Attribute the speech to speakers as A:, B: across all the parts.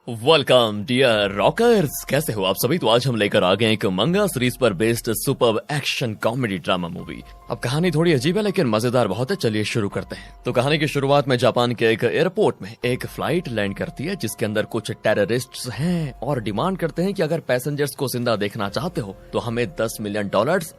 A: Welcome dear rockers, कैसे हो आप सभी। तो आज हम लेकर आ गए एक मंगा सीरीज पर based super action comedy drama movie. अब कहानी थोड़ी अजीब है लेकिन मजेदार बहुत है। चलिए शुरू करते हैं। तो कहानी की शुरुआत में जापान के एक एयरपोर्ट में एक फ्लाइट लैंड करती है जिसके अंदर कुछ टेररिस्ट्स हैं और डिमांड करते हैं कि अगर पैसेंजर्स को जिंदा देखना चाहते हो तो हमें $10 मिलियन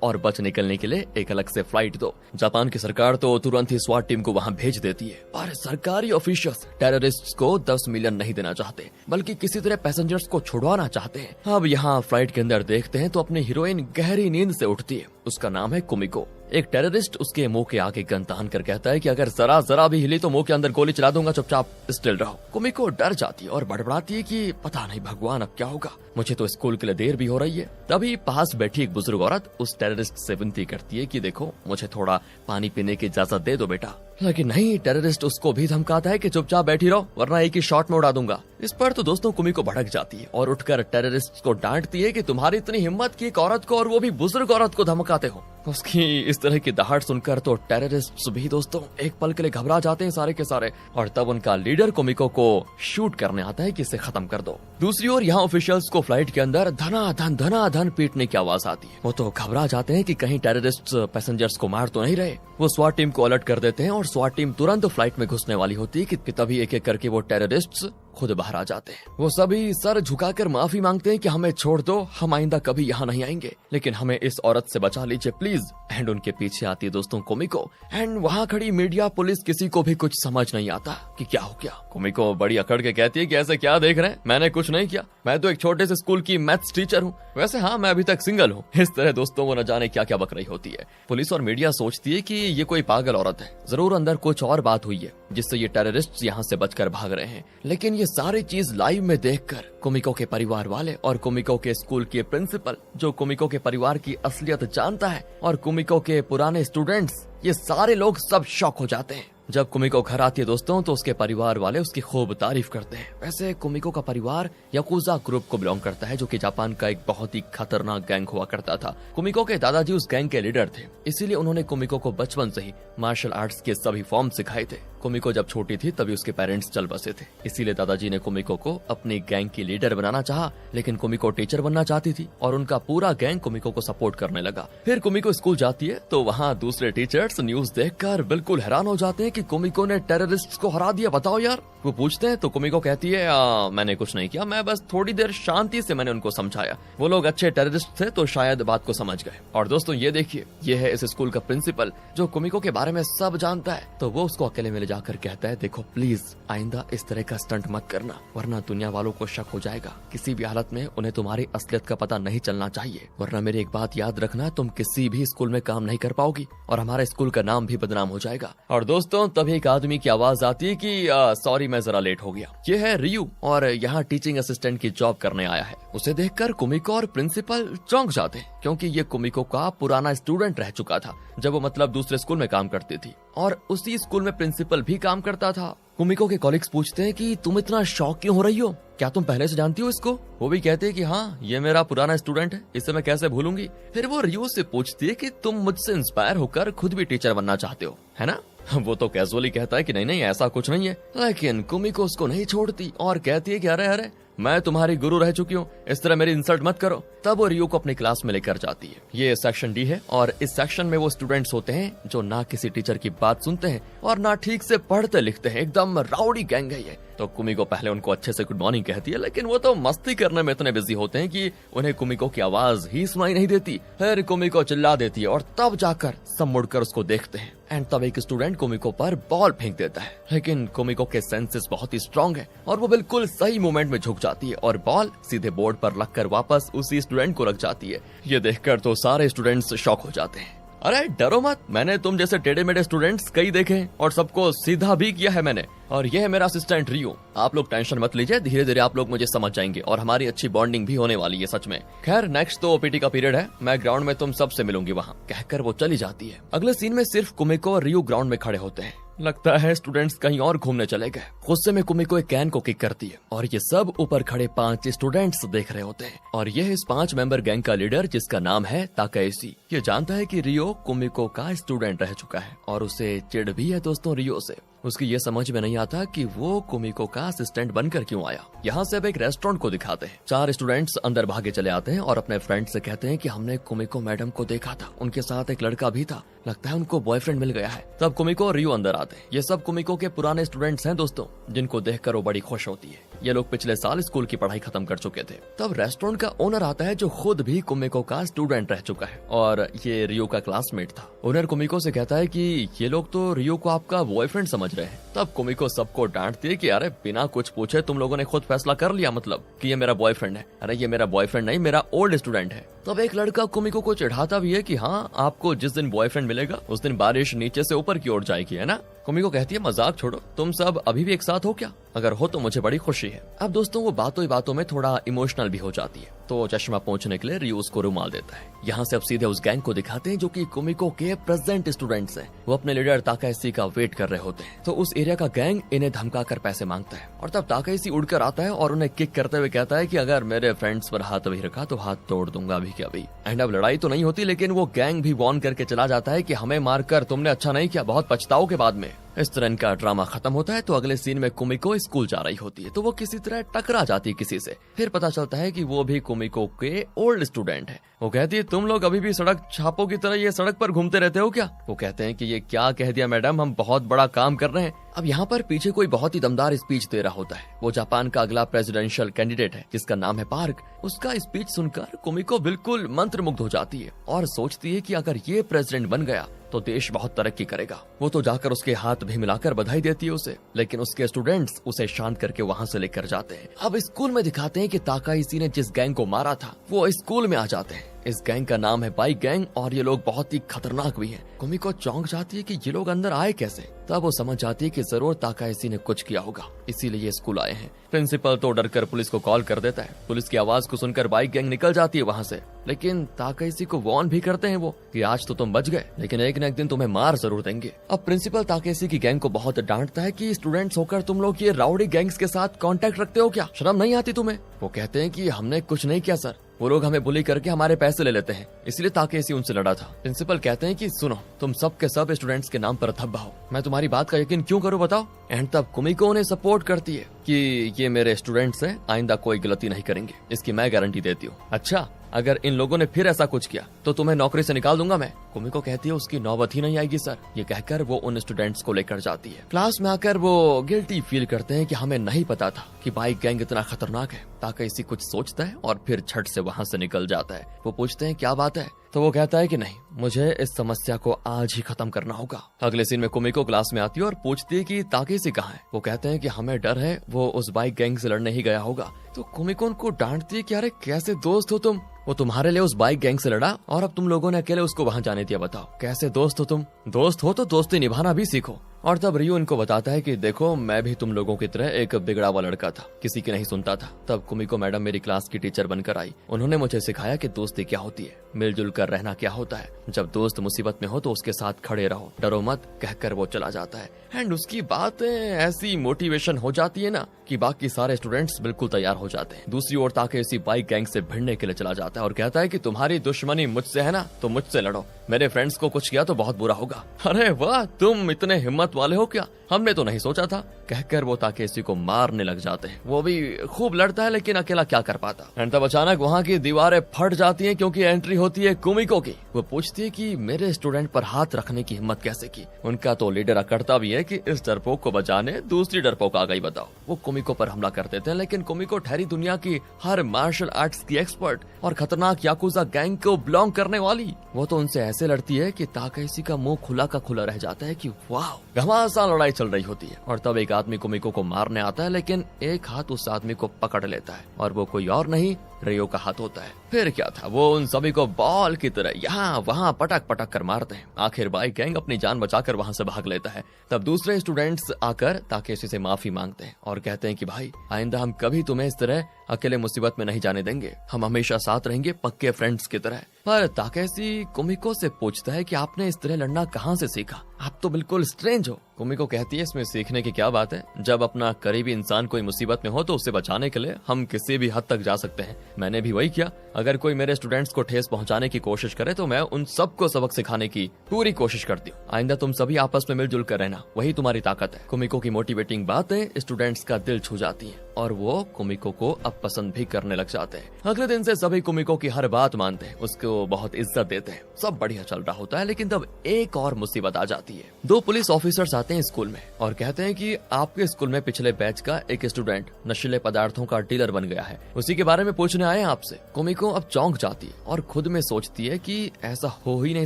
A: और बच निकलने के लिए एक अलग से फ्लाइट दो। जापान की सरकार तो तुरंत ही स्वाट टीम को वहाँ भेज देती है, पर सरकारी ऑफिशियल्स टेररिस्ट्स को 10 मिलियन नहीं देना चाहते बल्कि किसी तरह पैसेंजर्स को छुड़वाना चाहते हैं। अब यहाँ फ्लाइट के अंदर देखते हैं तो अपनी हीरोइन गहरी नींद से उठती है। उसका नाम है कुमिको। एक टेररिस्ट उसके मुंह के आगे गन तान कर कहता है कि अगर जरा भी हिली तो मुंह के अंदर गोली चला दूंगा, चुपचाप स्टिल रहो। कुमिको डर जाती है और बड़बड़ाती है कि पता नहीं भगवान अब क्या होगा, मुझे तो स्कूल के लिए देर भी हो रही है। तभी पास बैठी एक बुजुर्ग औरत उस टेररिस्ट से विनती करती है कि देखो मुझे थोड़ा पानी पीने की इजाजत दे दो बेटा। लेकिन नहीं, टेररिस्ट उसको भी धमकाता है कि चुपचाप बैठी रहो वरना एक ही शॉट में उड़ा दूंगा। इस पर तो दोस्तों कुमिको भड़क जाती है और उठकर टेररिस्ट को डांटती है कि तुम्हारी इतनी हिम्मत की एक औरत को और वो भी बुजुर्ग औरत को धमकाते हो। उसकी इस तरह की दहाड़ सुनकर तो टेररिस्ट भी दोस्तों एक पल के लिए घबरा जाते हैं सारे के सारे, और तब उनका लीडर कुमिको को शूट करने आता है कि इसे खत्म कर दो। दूसरी ओर यहाँ ऑफिशियल्स को फ्लाइट के अंदर धना धन पीटने की आवाज आती है। वो तो घबरा जाते हैं कि कहीं टेररिस्ट पैसेंजर्स को मार तो नहीं रहे। वो स्वाट टीम को अलर्ट कर देते हैं और स्वाट टीम तुरंत फ्लाइट में घुसने वाली होती है कि तभी एक एक करके वो टेररिस्ट खुद बाहर आ जाते हैं। वो सभी सर झुकाकर माफी मांगते हैं कि हमें छोड़ दो, हम आइंदा कभी यहाँ नहीं आएंगे, लेकिन हमें इस औरत से बचा लीजिए प्लीज। एंड उनके पीछे आती है दोस्तों कुमिको। एंड वहाँ खड़ी मीडिया पुलिस किसी को भी कुछ समझ नहीं आता कि क्या हो गया। कुमिको बड़ी अकड़ के कहती है कि ऐसे क्या देख रहे हैं, मैंने कुछ नहीं किया, मैं तो एक छोटे से स्कूल की मैथ्स टीचर हूँ। वैसे हाँ, मैं अभी तक सिंगल हूँ। इस तरह दोस्तों वो न जाने क्या क्या बक रही होती है। पुलिस और मीडिया सोचती है कि ये कोई पागल औरत है, जरूर अंदर कुछ और बात हुई है जिससे ये टेररिस्ट यहाँ से बचकर भाग रहे हैं। लेकिन ये सारी चीज लाइव में देखकर कुमिको के परिवार वाले और कुमिको के स्कूल के प्रिंसिपल, जो कुमिको के परिवार की असलियत जानता है, और कुमिको के पुराने स्टूडेंट्स, ये सारे लोग सब शॉक हो जाते हैं। जब कुमिको घर आती है दोस्तों तो उसके परिवार वाले उसकी खूब तारीफ करते हैं। वैसे कुमिको का परिवार याकुजा ग्रुप को बिलोंग करता है, जो कि जापान का एक बहुत ही खतरनाक गैंग हुआ करता था। कुमिको के दादाजी उस गैंग के लीडर थे, इसीलिए उन्होंने कुमिको को बचपन से ही मार्शल आर्ट्स के सभी फॉर्म सिखाए थे। कुमिको जब छोटी थी तभी उसके पेरेंट्स चल बसे थे, इसीलिए दादाजी ने कुमिको को अपनी गैंग की लीडर बनाना चाहा। लेकिन कुमिको टीचर बनना चाहती थी और उनका पूरा गैंग कुमिको को सपोर्ट करने लगा। फिर कुमिको स्कूल जाती है तो वहाँ दूसरे टीचर्स न्यूज देखकर बिल्कुल हैरान हो जाते हैं कि कुमिको ने टेररिस्ट्स को हरा दिया, बताओ यार। वो पूछते हैं तो कुमिको कहती है मैंने कुछ नहीं किया, मैं बस थोड़ी देर शांति से मैंने उनको समझाया, वो लोग अच्छे टेररिस्ट थे तो शायद बात को समझ गए। और दोस्तों ये देखिए, ये है इस स्कूल का प्रिंसिपल जो कुमिको के बारे में सब जानता है। तो वो उसको अकेले में ले जाकर कहता है देखो प्लीज आइंदा इस तरह का स्टंट मत करना वरना दुनिया वालों को शक हो जाएगा। किसी भी हालत में उन्हें तुम्हारी असलियत का पता नहीं चलना चाहिए, वरना मेरी एक बात याद रखना, तुम किसी भी स्कूल में काम नहीं कर पाओगी और हमारे स्कूल का नाम भी बदनाम हो जाएगा। और दोस्तों तभी एक आदमी की आवाज आती है कि सॉरी मैं जरा लेट हो गया। ये है रियू और यहाँ टीचिंग असिस्टेंट की जॉब करने आया है। उसे देखकर कुमिको और प्रिंसिपल चौंक जाते हैं क्योंकि ये कुमिको का पुराना स्टूडेंट रह चुका था जब वो मतलब दूसरे स्कूल में काम करती थी, और उसी स्कूल में प्रिंसिपल भी काम करता था। कुमिको के कॉलिग्स पूछते हैं कि तुम इतना शॉक क्यों हो रही हो, क्या तुम पहले से जानती हो इसको? वो भी कहते हैं कि हाँ ये मेरा पुराना स्टूडेंट है, इसे मैं कैसे भूलूंगी। फिर वो रियो से पूछती है कि तुम मुझसे इंस्पायर होकर खुद भी टीचर बनना चाहते हो, है ना? वो तो कैजुअली कहता है कि नहीं ऐसा कुछ नहीं है। लेकिन कुमिको उसको नहीं छोड़ती और कहती है कि अरे मैं तुम्हारी गुरु रह चुकी हूँ, इस तरह मेरी इंसल्ट मत करो। तब वो रियो को अपनी क्लास में लेकर जाती है। ये सेक्शन डी है और इस सेक्शन में वो स्टूडेंट्स होते हैं जो ना किसी टीचर की बात सुनते हैं और ना ठीक से पढ़ते लिखते हैं। एकदम राउडी गैंग है ये। तो कुमिको पहले उनको अच्छे से गुड मॉर्निंग कहती है, लेकिन वो तो मस्ती करने में इतने बिजी होते हैं कि उन्हें कुमिको की आवाज ही सुनाई नहीं देती। फिर कुमिको चिल्ला देती है और तब जाकर सब मुड़कर उसको देखते हैं। एंड तब एक स्टूडेंट कुमिको पर बॉल फेंक देता है, लेकिन कुमिको के सेंसेस बहुत ही स्ट्रांग है और वो बिल्कुल सही मोमेंट में झुक जाती है और बॉल सीधे बोर्ड पर लगकर वापस उसी स्टूडेंट को लग जाती है। ये देखकर तो सारे स्टूडेंट्स शॉक हो जाते हैं। अरे डरो मत, मैंने तुम जैसे टेढ़े मेढ़े स्टूडेंट्स कई देखे और सबको सीधा भी किया है मैंने, और ये है मेरा असिस्टेंट रियो। आप लोग टेंशन मत लीजिए, धीरे धीरे आप लोग मुझे समझ जाएंगे और हमारी अच्छी बॉन्डिंग भी होने वाली है सच में। खैर नेक्स्ट तो ओपीटी का पीरियड है, मैं ग्राउंड में तुम सबसे मिलूंगी वहाँ, कहकर वो चली जाती है। अगले सीन में सिर्फ कुमिको और रियो ग्राउंड में खड़े होते हैं। लगता है स्टूडेंट्स कहीं और घूमने चले गए। गुस्से में कुमिको एक कैन को किक करती है और ये सब ऊपर खड़े 5 स्टूडेंट्स देख रहे होते हैं, और ये है इस 5 मेंबर गैंग का लीडर जिसका नाम है ताकायोशी। ये जानता है कि रियो कुमिको का स्टूडेंट रह चुका है और उसे चिढ़ भी है दोस्तों रियो से। उसकी ये समझ में नहीं आता कि वो कुमिको का असिस्टेंट बनकर क्यों आया। यहाँ से अब एक रेस्टोरेंट को दिखाते हैं। 4 स्टूडेंट्स अंदर भागे चले आते हैं और अपने फ्रेंड से कहते हैं कि हमने कुमिको मैडम को देखा था, उनके साथ एक लड़का भी था, लगता है उनको बॉयफ्रेंड मिल गया है। तब कुमिको और रियो अंदर आते हैं। ये सब कुमिको के पुराने स्टूडेंट्स हैं दोस्तों, जिनको देखकर वो बड़ी खुश होती है। ये लोग पिछले साल स्कूल की पढ़ाई खत्म कर चुके थे। तब रेस्टोरेंट का ओनर आता है, जो खुद भी कुमिको का स्टूडेंट रह चुका है और ये रियो का क्लासमेट था। ओनर कुमिको से कहता है कि ये लोग तो रियो को आपका बॉयफ्रेंड समझ रहे हैं। तब कुमिको सबको डांटती है कि अरे बिना कुछ पूछे तुम लोगों ने खुद फैसला कर लिया, मतलब कि ये मेरा बॉयफ्रेंड है। अरे ये मेरा बॉयफ्रेंड नहीं, मेरा ओल्ड स्टूडेंट है। तब एक लड़का कुमिको को चिढ़ाता भी है कि हाँ, आपको जिस दिन बॉयफ्रेंड मिलेगा उस दिन बारिश नीचे से ऊपर की ओर जाएगी, है ना। कुमिको कहती है मजाक छोड़ो, तुम सब अभी भी एक साथ हो क्या? अगर हो तो मुझे बड़ी खुशी है। अब दोस्तों वो बातों ही बातों में थोड़ा इमोशनल भी हो जाती है, तो चश्मा पहुंचने के लिए रियो उसको रुमाल देता है। यहाँ से अब सीधे उस गैंग को दिखाते हैं जो कि कुमिको के प्रेजेंट स्टूडेंट्स हैं। वो अपने लीडर ताकायसी का वेट कर रहे होते हैं। तो उस एरिया का गैंग इन्हें धमकाकर पैसे मांगता है और तब ताकायसी उड़कर आता है और उन्हें किक करते हुए कहता है कि अगर मेरे फ्रेंड्स पर हाथ भी रखा तो हाथ तोड़ दूंगा अभी के अभी। एंड अब लड़ाई तो नहीं होती, लेकिन वो गैंग भी वॉर्न करके चला जाता है कि हमें मारकर तुमने अच्छा नहीं किया, बहुत पछताओगे बाद में। इस तरह इनका ड्रामा खत्म होता है। तो अगले सीन में कुमिको स्कूल जा रही होती है, तो वो किसी तरह टकरा जाती है किसी से। फिर पता चलता है कि वो भी कुमिको के ओल्ड स्टूडेंट है। वो कहती है तुम लोग अभी भी सड़क छापों की तरह ये सड़क पर घूमते रहते हो क्या? वो कहते हैं कि ये क्या कह दिया मैडम, हम बहुत बड़ा काम कर रहे हैं। अब यहाँ पर पीछे कोई बहुत ही दमदार स्पीच दे रहा होता है। वो जापान का अगला प्रेसिडेंशियल कैंडिडेट है जिसका नाम है पार्क। उसका स्पीच सुनकर कुमिको बिल्कुल मंत्रमुग्ध हो जाती है और सोचती है कि अगर ये प्रेसिडेंट बन गया तो देश बहुत तरक्की करेगा। वो तो जाकर उसके हाथ भी मिलाकर बधाई देती है उसे, लेकिन उसके स्टूडेंट्स उसे शांत करके वहाँ से लेकर जाते हैं। अब स्कूल में दिखाते हैं कि ताकाइसी ने जिस गैंग को मारा था वो स्कूल में आ जाते हैं। इस गैंग का नाम है बाइक गैंग और ये लोग बहुत ही खतरनाक भी हैं। कुमिको चौंक जाती है कि ये लोग अंदर आए कैसे। तब वो समझ जाती है कि जरूर ताकाइसी ने कुछ किया होगा, इसीलिए ये स्कूल आए हैं। प्रिंसिपल तो डरकर पुलिस को कॉल कर देता है। पुलिस की आवाज को सुनकर बाइक गैंग निकल जाती है वहाँ से, लेकिन ताकाइसी को वॉर्न भी करते हैं वो कि आज तो तुम बच गए, लेकिन एक न एक दिन तुम्हें मार जरूर देंगे। अब प्रिंसिपल ताकाइसी की गैंग को बहुत डांटता है कि स्टूडेंट्स होकर तुम लोग ये राउडी गैंग्स के साथ कांटेक्ट रखते हो क्या? शर्म नहीं आती तुम्हें? वो कहते हैं कि हमने कुछ नहीं किया सर, वो लोग हमें बुली करके हमारे पैसे ले लेते हैं, इसलिए ताकाइसी उनसे लड़ा था। प्रिंसिपल कहते हैं कि सुनो, तुम सब के सब स्टूडेंट्स के नाम पर धब्बा हो, मैं तुम्हारी बात का यकीन क्यों करूं बताओ। एंड तब कुमिको उन्हें सपोर्ट करती है कि ये मेरे स्टूडेंट्स हैं, आइंदा कोई गलती नहीं करेंगे, इसकी मैं गारंटी देती हूँ। अच्छा, अगर इन लोगों ने फिर ऐसा कुछ किया तो तुम्हें नौकरी से निकाल दूंगा मैं। कुमिको कहती है उसकी नौबत ही नहीं आएगी सर। ये कहकर वो उन स्टूडेंट्स को लेकर जाती है। क्लास में आकर वो गिल्टी फील करते हैं कि हमें नहीं पता था कि बाइक गैंग इतना खतरनाक है। ताकाइसी कुछ सोचता है और फिर झट से वहाँ से निकल जाता है। वो पूछते हैं क्या बात है, तो वो कहता है कि नहीं, मुझे इस समस्या को आज ही खत्म करना होगा। अगले सीन में कुमिको क्लास में आती है और पूछती है कि ताकाइसी कहाँ है। वो कहते हैं कि हमें डर है वो उस बाइक गैंग से लड़ने ही गया होगा। तो कुमिको उनको डांटती है कि अरे कैसे दोस्त हो तुम, वो तुम्हारे लिए उस बाइक गैंग से लड़ा और अब तुम लोगों ने अकेले उसको वहाँ जाने दिया। बताओ कैसे दोस्त हो तुम? दोस्त हो तो दोस्ती निभाना भी सीखो। और तब रियो इनको बताता है कि देखो, मैं भी तुम लोगों की तरह एक बिगड़ा हुआ लड़का था, किसी की नहीं सुनता था। तब कुमिको मैडम मेरी क्लास की टीचर बनकर आई। उन्होंने मुझे सिखाया कि दोस्ती क्या होती है, मिलजुल कर रहना क्या होता है। जब दोस्त मुसीबत में हो तो उसके साथ खड़े रहो, डरो मत, कहकर वो चला जाता है। एंड उसकी बातें ऐसी मोटिवेशन हो जाती है ना कि बाकी सारे स्टूडेंट्स बिल्कुल तैयार हो जाते हैं। दूसरी ओर ताकाइसी बाइक गैंग से भिड़ने के लिए चला जाता है और कहता है कि तुम्हारी दुश्मनी मुझसे है ना, तो मुझसे लड़ो, मेरे फ्रेंड्स को कुछ किया तो बहुत बुरा होगा। अरे वाह, तुम इतने हिम्मत वाले हो क्या, हमने तो नहीं सोचा था, कहकर वो ताकाइसी को मारने लग जाते हैं। वो भी खूब लड़ता है लेकिन अकेला क्या कर पाता। एंड तब अचानक वहाँ की दीवारें फट जाती हैं क्योंकि एंट्री होती है कुमिको की। वो पूछती है कि मेरे स्टूडेंट पर हाथ रखने की हिम्मत कैसे की। उनका तो लीडर अकड़ता भी है कि इस डरपोक को बचाने दूसरी डरपोक आ गई बताओ। वो कुमिको पर हमला कर देते हैं, लेकिन कुमिको ठहरी दुनिया की हर मार्शल आर्ट्स की एक्सपर्ट और खतरनाक याकुजा गैंग को बिलोंग करने वाली। वो तो उनसे ऐसे लड़ती है कि ताकाइसी का मुंह खुला का खुला रह जाता है कि वाह, घमासान लड़ाई चल रही होती है। और तब एक आदमी कुमिको को मारने आता है, लेकिन एक हाथ उस आदमी को पकड़ लेता है और वो कोई और नहीं, रियो का हाथ होता है। फिर क्या था, वो उन सभी को बॉल की तरह यहाँ वहाँ पटक पटक कर मारते हैं। आखिर बाइक गैंग अपनी जान बचाकर वहाँ से भाग लेता है। तब दूसरे स्टूडेंट्स आकर ताकाइसी से माफी मांगते हैं और कहते हैं कि भाई, आइंदा हम कभी तुम्हें इस तरह अकेले मुसीबत में नहीं जाने देंगे, हम हमेशा साथ रहेंगे पक्के फ्रेंड्स की तरह। पर ताकाइसी कुमिको से पूछता है कि आपने इस तरह लड़ना कहाँ से सीखा, आप तो बिल्कुल स्ट्रेंज हो। कुमिको कहती है इसमें सीखने की क्या बात है, जब अपना करीबी इंसान कोई मुसीबत में हो तो उसे बचाने के लिए हम किसी भी हद तक जा सकते हैं। मैंने भी वही किया। अगर कोई मेरे स्टूडेंट्स को ठेस पहुंचाने की कोशिश करे तो मैं उन सबको सबक सिखाने की पूरी कोशिश करती हूँ। आइंदा तुम सभी आपस में मिलजुल कर रहना, वही तुम्हारी ताकत है। कुमिको की मोटिवेटिंग बातें स्टूडेंट्स का दिल छू जाती हैं और वो कुमिको को अब पसंद भी करने लग जाते हैं। अगले दिन से सभी कुमिको की हर बात मानते हैं, उसको बहुत इज्जत देते हैं। सब बढ़िया चल रहा होता है, लेकिन तब एक और मुसीबत आ जाती है। 2 पुलिस ऑफिसर्स आते हैं स्कूल में और कहते हैं कि आपके स्कूल में पिछले बैच का एक स्टूडेंट नशीले पदार्थों का डीलर बन गया है, उसी के बारे में पूछने आए हैं आपसे। कुमिको अब चौंक जाती है और खुद में सोचती है कि ऐसा हो ही नहीं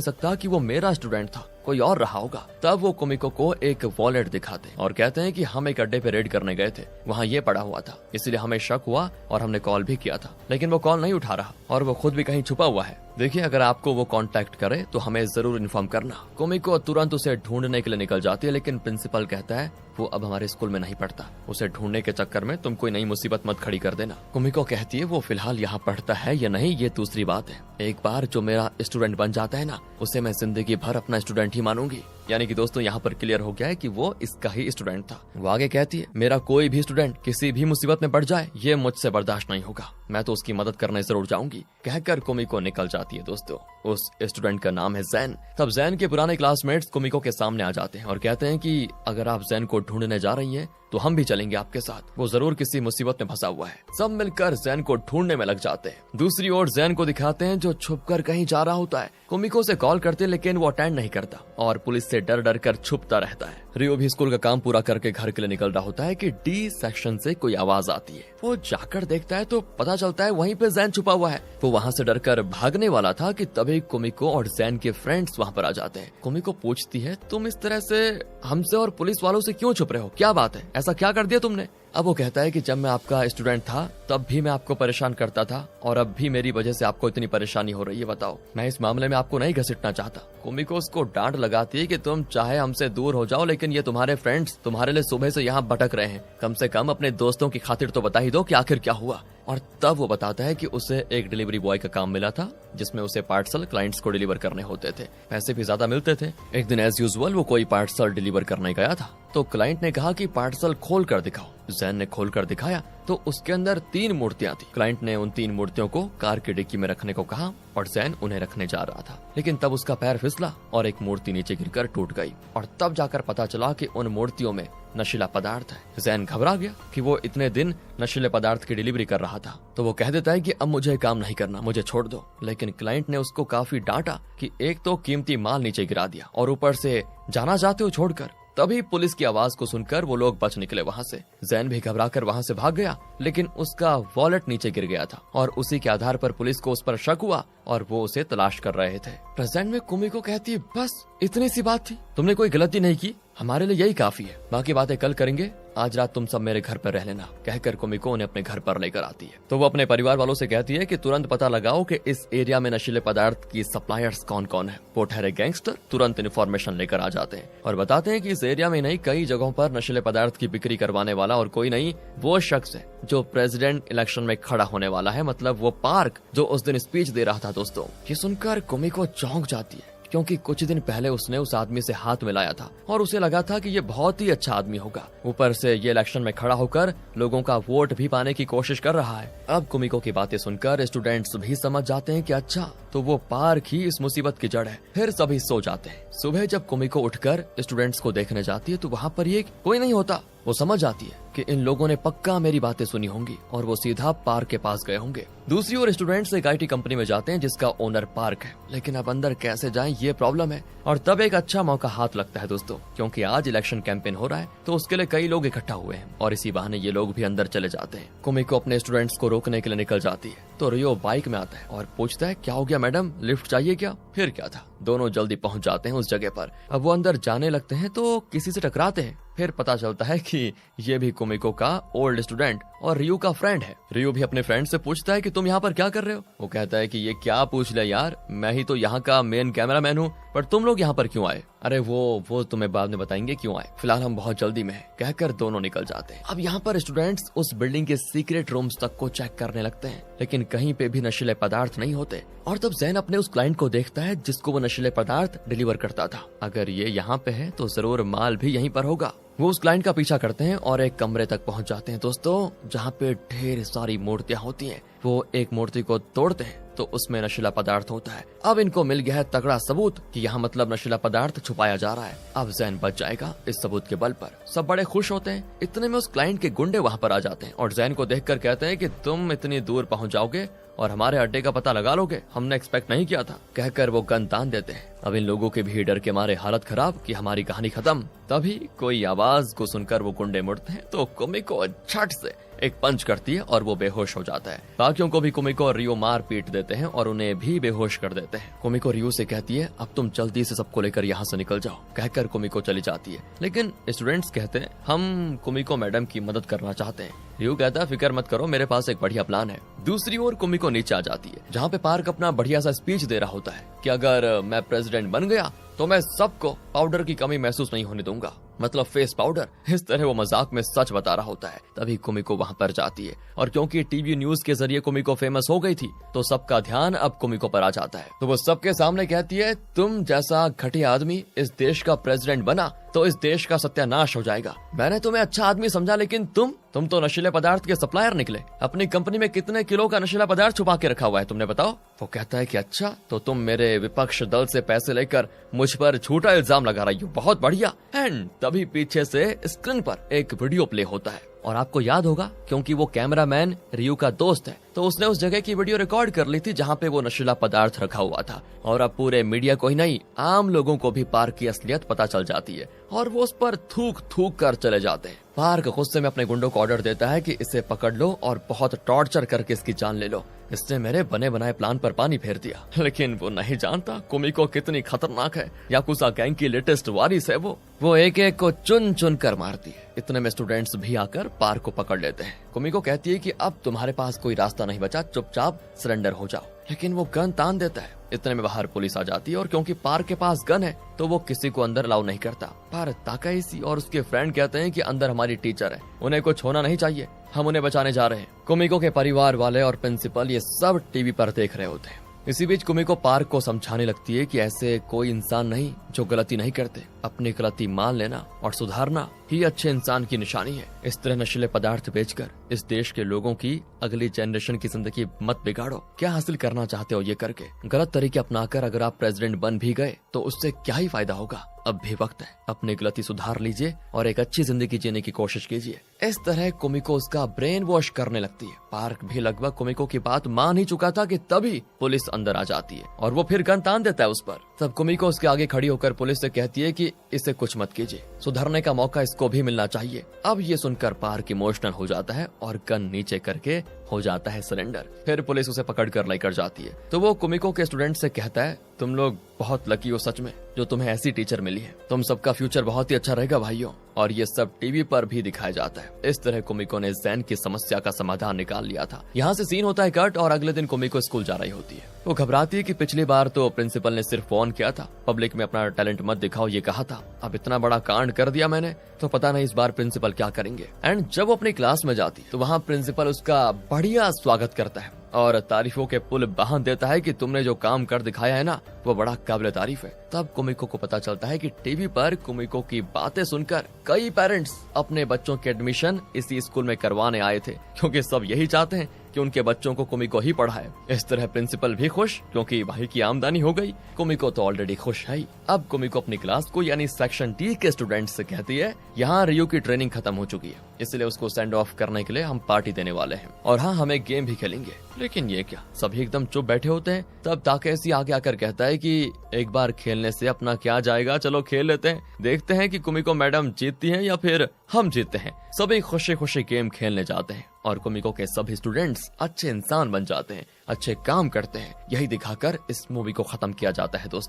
A: सकता कि वो मेरा स्टूडेंट था, कोई और रहा होगा। तब वो कुमिको को एक वॉलेट दिखाते हैं और कहते हैं कि हम एक अड्डे पे रेड करने गए थे, वहाँ ये पड़ा हुआ था, इसलिए हमें शक हुआ और हमने कॉल भी किया था, लेकिन वो कॉल नहीं उठा रहा और वो खुद भी कहीं छुपा हुआ है। देखिए, अगर आपको वो कांटेक्ट करे तो हमें जरूर इन्फॉर्म करना। कुमिको तुरंत उसे ढूंढने के लिए निकल जाती है, लेकिन प्रिंसिपल कहता है वो अब हमारे स्कूल में नहीं पढ़ता, उसे ढूंढने के चक्कर में तुम कोई नई मुसीबत मत खड़ी कर देना। कुमिको कहती है वो फिलहाल यहाँ पढ़ता है या नहीं ये दूसरी बात है, एक बार जो मेरा स्टूडेंट बन जाता है ना, उसे मैं जिंदगी भर अपना स्टूडेंट ही मानूंगी। यानी कि दोस्तों यहाँ पर क्लियर हो गया है कि वो इसका ही स्टूडेंट था। वो आगे कहती है मेरा कोई भी स्टूडेंट किसी भी मुसीबत में पड़ जाए ये मुझसे बर्दाश्त नहीं होगा, मैं तो उसकी मदद करने जरूर जाऊंगी। कहकर कुमिको निकल जाती है। दोस्तों उस स्टूडेंट का नाम है जैन। तब जैन के पुराने क्लासमेट्स कुमिको के सामने आ जाते हैं और कहते हैं कि अगर आप जैन को ढूंढने जा रही हैं तो हम भी चलेंगे आपके साथ, वो जरूर किसी मुसीबत में फंसा हुआ है। सब मिलकर जैन को ढूंढने में लग जाते हैं। दूसरी ओर जैन को दिखाते हैं जो छुपकर कहीं जा रहा होता है। कुमिको से कॉल करते हैं लेकिन वो अटेंड नहीं करता और पुलिस से डर डर कर छुपता रहता है। रियो भी स्कूल का काम पूरा करके घर के लिए निकल रहा होता है कि डी सेक्शन से कोई आवाज आती है। वो जाकर देखता है तो पता चलता है वहीं पे जैन छुपा हुआ है। वो वहाँ से डरकर भागने वाला था कि तभी कुमिको और जैन के फ्रेंड्स वहाँ पर आ जाते हैं। कुमिको पूछती है तुम इस तरह से हमसे और पुलिस वालों से क्यों छुप रहे हो, क्या बात है, ऐसा क्या कर दिया तुमने? अब वो कहता है कि जब मैं आपका स्टूडेंट था तब भी मैं आपको परेशान करता था और अब भी मेरी वजह से आपको इतनी परेशानी हो रही है, बताओ। मैं इस मामले में आपको नहीं घसीटना चाहता। कुमिको उसको डांट लगाती है कि तुम चाहे हमसे दूर हो जाओ लेकिन ये तुम्हारे फ्रेंड्स तुम्हारे लिए सुबह से यहाँ भटक रहे हैं, कम से कम अपने दोस्तों की खातिर तो बता ही दो कि आखिर क्या हुआ। और तब वो बताता है कि उसे एक डिलीवरी बॉय का काम मिला था जिसमें उसे पार्सल क्लाइंट्स को डिलीवर करने होते थे, पैसे भी ज्यादा मिलते थे। एक दिन एज यूजुअल वो कोई पार्सल डिलीवर करने गया था तो क्लाइंट ने कहा कि पार्सल खोल कर दिखाओ। जैन ने खोल कर दिखाया तो उसके अंदर 3 मूर्तियां थी। क्लाइंट ने उन 3 मूर्तियों को कार की डिक्की में रखने को कहा और जैन उन्हें रखने जा रहा था, लेकिन तब उसका पैर फिसला और एक मूर्ति नीचे गिरकर टूट गई और तब जाकर पता चला कि उन मूर्तियों में नशीला पदार्थ है। जैन घबरा गया कि वो इतने दिन नशीले पदार्थ की डिलीवरी कर रहा था, तो वो कह देता है कि अब मुझे काम नहीं करना, मुझे छोड़ दो। लेकिन क्लाइंट ने उसको काफी डांटा कि एक तो कीमती माल नीचे गिरा दिया और ऊपर से जाना चाहते हो छोड़कर। तभी पुलिस की आवाज को सुनकर वो लोग बच निकले वहाँ से। जैन भी घबराकर वहाँ से भाग गया, लेकिन उसका वॉलेट नीचे गिर गया था और उसी के आधार पर पुलिस को उस पर शक हुआ और वो उसे तलाश कर रहे थे। प्रेजेंट में कुमिको कहती है बस इतनी सी बात थी, तुमने कोई गलती नहीं की, हमारे लिए यही काफी है, बाकी बातें कल करेंगे, आज रात तुम सब मेरे घर पर रह लेना। कहकर कुमिको उन्हें अपने घर पर लेकर आती है। तो वो अपने परिवार वालों से कहती है कि तुरंत पता लगाओ कि इस एरिया में नशीले पदार्थ की सप्लायर्स कौन कौन है। वो ठहरे गैंगस्टर तुरंत इन्फॉर्मेशन लेकर आ जाते हैं और बताते हैं कि इस एरिया में नहीं कई जगहों पर नशीले पदार्थ की बिक्री करवाने वाला और कोई नहीं वो शख्स है जो प्रेसिडेंट इलेक्शन में खड़ा होने वाला है, मतलब वो पार्क जो उस दिन स्पीच दे रहा था। दोस्तों ये सुनकर कुमिको चौंक जाती है क्योंकि कुछ दिन पहले उसने उस आदमी से हाथ मिलाया था और उसे लगा था कि ये बहुत ही अच्छा आदमी होगा, ऊपर से ये इलेक्शन में खड़ा होकर लोगों का वोट भी पाने की कोशिश कर रहा है। अब कुमिको की बातें सुनकर स्टूडेंट्स भी समझ जाते हैं कि अच्छा तो वो पार्क ही इस मुसीबत की जड़ है। फिर सभी सो जाते हैं। सुबह जब कुमिको उठकर स्टूडेंट्स को देखने जाती है तो वहाँ पर ये कोई नहीं होता। वो समझ जाती है कि इन लोगों ने पक्का मेरी बातें सुनी होंगी और वो सीधा पार्क के पास गए होंगे। दूसरी ओर स्टूडेंट्स एक IT कंपनी में जाते हैं जिसका ओनर पार्क है, लेकिन अब अंदर कैसे जाएं ये प्रॉब्लम है। और तब एक अच्छा मौका हाथ लगता है दोस्तों, क्योंकि आज इलेक्शन कैंपेन हो रहा है तो उसके लिए कई लोग इकट्ठा हुए हैं और इसी बहाने ये लोग भी अंदर चले जाते हैं। कुमिको अपने स्टूडेंट्स को रोकने के लिए निकल जाती है तो रियो बाइक में आता है और पूछता है क्या हो गया मैडम, लिफ्ट चाहिए क्या? फिर क्या था, दोनों जल्दी पहुंच जाते हैं उस जगह पर। अब वो अंदर जाने लगते हैं तो किसी से टकराते हैं। फिर पता चलता है कि ये भी कुमिको का ओल्ड स्टूडेंट और रियो का फ्रेंड है। रियो भी अपने फ्रेंड से पूछता है कि तुम यहाँ पर क्या कर रहे हो। वो कहता है कि ये क्या पूछ लिया यार, मैं ही तो यहाँ का मेन कैमरामैन हूँ, पर तुम लोग यहाँ पर क्यों आए? अरे वो तुम्हें बाद में बताएंगे क्यों आए, फिलहाल हम बहुत जल्दी में हैं, कहकर दोनों निकल जाते हैं। अब यहाँ पर स्टूडेंट्स उस बिल्डिंग के सीक्रेट रूम्स तक को चेक करने लगते हैं, लेकिन कहीं पे भी नशीले पदार्थ नहीं होते। और तब जैन अपने उस क्लाइंट को देखता है जिसको वो नशीले पदार्थ डिलीवर करता था। अगर ये यहाँ पे है तो जरूर माल भी यहीं पर होगा। वो उस क्लाइंट का पीछा करते हैं और एक कमरे तक पहुंच जाते हैं दोस्तों, जहाँ पे ढेर सारी मूर्तियां होती हैं। वो एक मूर्ति को तोड़ते हैं तो उसमें नशीला पदार्थ होता है। अब इनको मिल गया है तगड़ा सबूत कि यहाँ मतलब नशीला पदार्थ छुपाया जा रहा है। अब जैन बच जाएगा इस सबूत के बल पर। सब बड़े खुश होते हैं। इतने में उस क्लाइंट के गुंडे वहाँ पर आ जाते हैं और जैन को देखकर कहते हैं कि तुम इतनी दूर पहुँच जाओगे और हमारे अड्डे का पता लगा लोगे, हमने एक्सपेक्ट नहीं किया था, कहकर वो गन तान देते हैं। अब इन लोगों के भी डर के मारे हालत खराब कि हमारी कहानी खत्म। तभी कोई आवाज को सुनकर वो गुंडे मुड़ते हैं तो कुमिको झट से एक पंच करती है और वो बेहोश हो जाता है। बाकियों को भी कुमिको और रियो मार पीट देते हैं और उन्हें भी बेहोश कर देते हैं। कुमिको रियो से कहती है अब तुम जल्दी से सबको लेकर यहाँ से निकल जाओ, कहकर कुमिको चली जाती है। लेकिन स्टूडेंट्स कहते हैं हम कुमिको मैडम की मदद करना चाहते हैं। रियो कहता है फिक्र मत करो, मेरे पास एक बढ़िया प्लान है। दूसरी ओर कुमिको नीचे आ जाती है जहाँ पे पार्क अपना बढ़िया सा स्पीच दे रहा होता है कि अगर मैं प्रेसिडेंट बन गया तो मैं सबको पाउडर की कमी महसूस नहीं होने दूंगा, मतलब फेस पाउडर। इस तरह वो मजाक में सच बता रहा होता है। तभी कुमिको वहाँ पर जाती है और क्योंकि टीवी न्यूज के जरिए कुमिको फेमस हो गई थी तो सबका ध्यान अब कुमिको पर आ जाता है। तो वो सबके सामने कहती है तुम जैसा घटिया आदमी इस देश का प्रेसिडेंट बना तो इस देश का सत्यानाश हो जाएगा। मैंने तुम्हें अच्छा आदमी समझा लेकिन तुम तो नशीले पदार्थ के सप्लायर निकले। अपनी कंपनी में कितने किलो का नशीला पदार्थ छुपा के रखा हुआ है तुमने बताओ। वो कहता है कि अच्छा तो तुम मेरे विपक्ष दल से पैसे लेकर मुझ पर झूठा इल्जाम लगा रही हो, बहुत बढ़िया। एंड तभी पीछे से स्क्रीन पर एक वीडियो प्ले होता है और आपको याद होगा क्योंकि वो कैमरामैन रियो का दोस्त है तो उसने उस जगह की वीडियो रिकॉर्ड कर ली थी जहाँ पे वो नशीला पदार्थ रखा हुआ था। और अब पूरे मीडिया को ही नहीं आम लोगों को भी पार्क की असलियत पता चल जाती है और वो उस पर थूक थूक कर चले जाते हैं। पार्क गुस्से में अपने गुंडों को ऑर्डर देता है कि इसे पकड़ लो और बहुत टॉर्चर करके इसकी जान ले लो। इसने मेरे बने बनाए प्लान पर पानी फेर दिया, लेकिन वो नहीं जानता कुमिको कितनी खतरनाक है। याकुजा गैंग की लेटेस्ट वारिस है वो एक एक को चुन चुन कर मारती है। इतने में स्टूडेंट्स भी आकर पार्क को पकड़ लेते हैं। कुमिको कहती है कि अब तुम्हारे पास कोई रास्ता नहीं बचा, चुपचाप सरेंडर हो जाओ, लेकिन वो गन तान देता है। इतने में बाहर पुलिस आ जाती है और क्योंकि पार्क के पास गन है तो वो किसी को अंदर अलाउ नहीं करता। पर ताकाइशी और उसके फ्रेंड कहते हैं कि अंदर हमारी टीचर है, उन्हें कुछ होना नहीं चाहिए, हम उन्हें बचाने जा रहे हैं। कुमिको के परिवार वाले और प्रिंसिपल ये सब टीवी पर देख रहे होते हैं। इसी बीच कुमिको पार्क को समझाने लगती है कि ऐसे कोई इंसान नहीं जो गलती नहीं करते, अपनी गलती मान लेना और सुधारना ही अच्छे इंसान की निशानी है। इस तरह नशीले पदार्थ बेचकर इस देश के लोगों की अगली जनरेशन की जिंदगी मत बिगाड़ो। क्या हासिल करना चाहते हो ये करके? गलत तरीके अपनाकर अगर आप प्रेसिडेंट बन भी गए तो उससे क्या ही फायदा होगा। अब भी वक्त है, अपनी गलती सुधार लीजिए और एक अच्छी जिंदगी जीने की कोशिश कीजिए। इस तरह कुमिको उसका ब्रेन वॉश करने लगती है। पार्क भी लगभग कुमिको की बात मान ही चुका था कि तभी पुलिस अंदर आ जाती है और वो फिर गन तान देता है उस पर। तब कुमिको उसके आगे खड़ी होकर पुलिस से कहती है कि इसे कुछ मत कीजिए, सुधरने का मौका इसको भी मिलना चाहिए। अब ये सुनकर पार्क इमोशनल हो जाता है और गन नीचे करके हो जाता है सरेंडर। फिर पुलिस उसे पकड़ कर लेकर जाती है तो वो कुमिको के स्टूडेंट से कहता है तुम लोग बहुत लकी हो सच में जो तुम्हें ऐसी टीचर मिली है, तुम सबका फ्यूचर बहुत ही अच्छा रहेगा भाइयों। और ये सब टीवी पर भी दिखाया जाता है। इस तरह कुमिको ने जैन की समस्या का समाधान निकाल लिया था। यहाँ से सीन होता है कट और अगले दिन कुमिको स्कूल जा रही होती है। वो घबराती है कि पिछली बार तो प्रिंसिपल ने सिर्फ फोन किया था, पब्लिक में अपना टैलेंट मत दिखाओ ये कहा था, अब इतना बड़ा कांड कर दिया मैंने तो पता नहीं इस बार प्रिंसिपल क्या करेंगे। एंड जब वो अपनी क्लास में जाती तो वहाँ प्रिंसिपल उसका बढ़िया स्वागत करता है और तारीफों के पुल बांध देता है कि तुमने जो काम कर दिखाया है ना वो बड़ा काबिल तारीफ है। तब कुमिको को पता चलता है कि टीवी पर कुमिको की बातें सुनकर कई पेरेंट्स अपने बच्चों के एडमिशन इसी स्कूल में करवाने आए थे, क्योंकि सब यही चाहते हैं कि उनके बच्चों को कुमिको ही पढ़ाए। इस तरह प्रिंसिपल भी खुश क्योंकि भाई की आमदनी हो गई। कुमिको तो ऑलरेडी खुश है। अब कुमिको अपनी क्लास को यानी सेक्शन डी के स्टूडेंट्स से कहती है यहाँ रियो की ट्रेनिंग खत्म हो चुकी है, इसलिए उसको सेंड ऑफ करने के लिए हम पार्टी देने वाले हैं और हाँ हम एक गेम भी खेलेंगे। लेकिन ये क्या, सभी एकदम चुप बैठे होते हैं। तब ताकेशी आगे आकर कहता है कि एक बार खेलने से अपना क्या जाएगा, चलो खेल लेते हैं, देखते हैं कि कुमिको मैडम जीतती हैं या फिर हम जीतते हैं। सभी खुशी खुशी गेम खेलने जाते हैं और कुमिको के सभी स्टूडेंट्स अच्छे इंसान बन जाते हैं, अच्छे काम करते हैं। यही दिखाकर इस मूवी को खत्म किया जाता है दोस्तों।